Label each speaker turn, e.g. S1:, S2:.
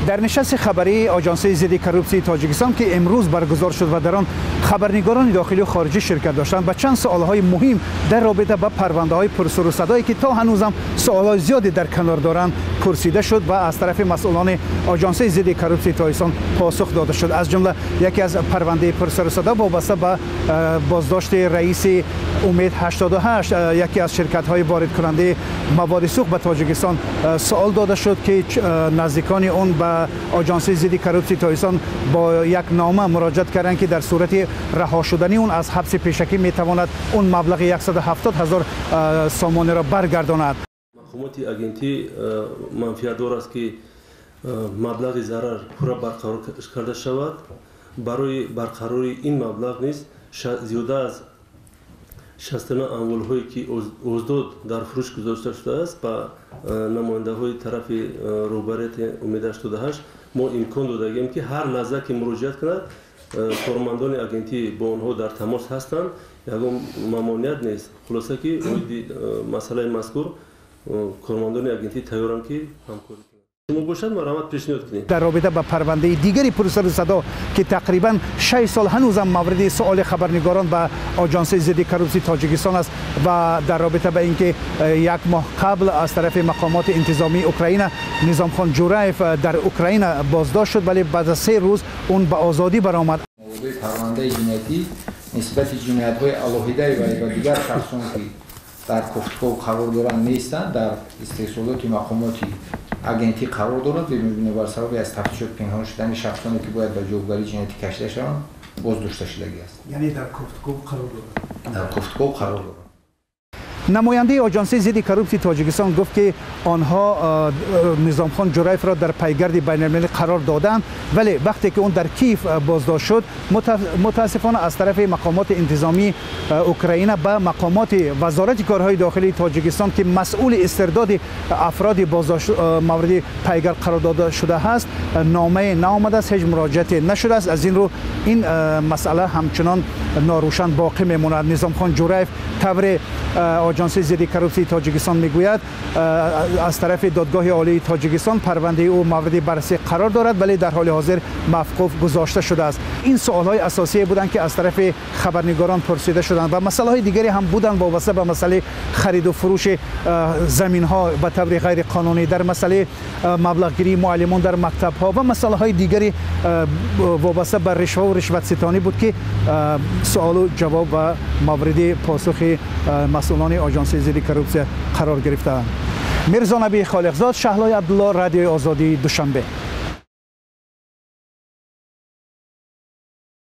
S1: در نشست خبری آژانس ضد کروپسی تاجیکستان که امروز برگزار شد و در آن خبرنگاران داخلی و خارجی شرکت داشتند و چند سوالهای مهم در رابطه با پرونده‌های پرسر و صدایی که تا هنوز هم سوالات زیادی در کنار دارند پرسیده شد و از طرف مسئولان آژانس ضد کروپسی تاجیکستان پاسخ داده شد. از جمله یکی از پرونده پرسر و صدا وابسته به بازداشت رئیس امید 88 یکی از شرکت‌های وارد کننده مواد سوخت به تاجیکستان سوال داده شد که نزدیکان اون به آژانس ضد کروپسی تاجیکستان با یک نامه مراجعت کردند که در صورت رها شدن اون از حبس پیشکی میتواند اون مبلغ 170,000 سامانه را برگرداند.
S2: مقامات اگنتی منفیت دار است که مبلغ ضرر پورا برقرار کرده شود. برای برقراری این مبلغ نیز زیاده از 69 اموال‌هایی که اوزداد در فروش گذاشته شده است با نماینده های طرف روبرت امید 88 ما امکان دادیم که هر لحظه که مراجعت کند کارمندان اگنتی با آنها در تماس هستند. یگان ممانعت نیست. خلاصه که مسئله مذکور کارمندان اگنتی تیارند که همکاری
S1: در رابطه با پرونده دیگری پرسر صدا که تقریبا 6 سال هنوز هم مورد سوال خبرنگاران به آژانس ضد کروپسی تاجیکستان است و در رابطه با اینکه یک ماه قبل از طرف مقامات انتظامی اوکراین نظام خان جورایف در اوکراین بازداشت شد ولی بعد از 3 روز اون به آزادی برآمد.
S3: موضوع پرونده جنایتی نسبت جنایت‌های علیه و دیگر شخصان که در کوفتکو قرار دارند نیستند در استحصالات مقامات اگنتی قرار دارد و می‌بینه بر سبب از تفتیشات پنهان شدن شخصانی که باید به جوابگری جنایتی کشیده شوند بازداشته شدگی است.
S1: یعنی در کوفتکو قرار دارد.
S3: در کوفتکو قرار دارد.
S1: نماینده آژانس ضد کروپسی تاجیکستان گفت که آنها نظام خان جورایف را در پیگرد بین‌المللی قرار دادند ولی وقتی که اون در کیف بازداشت شد متاسفانه از طرف مقامات انتظامی اوکراین به مقامات وزارت کارهای داخلی تاجیکستان که مسئول استرداد افراد بازداشت مورد پیگرد قرار داده شده است نامه نیامده است، هیچ مراجعت نشده است. از این رو این مسئله همچنان ناروشن باقی میماند. نظام خان جورایف طور آژانس ضد کروپسی تاجیکستان میگوید از طرف دادگاه عالی تاجیکستان پرونده او مورد بررسی قرار دارد ولی در حال حاضر موقوف گذاشته شده است. این سوال‌های اساسی بودند که از طرف خبرنگاران پرسیده شدند و مسائل دیگری هم بودند وابسته به مسئله خرید و فروش زمین‌ها به طور غیر قانونی، در مسئله مبلغ گیری معلمان در مکتب‌ها و مسائل دیگری وابسته به رشوه و رشوت ستانی بود که سوال و جواب و مورد پاسخ مسئولان آژانس ضد کروپسی قرار گرفتند. میرزا نبی خالقزاد، شهلای عبدالله، رادیوی آزادی، دوشنبه.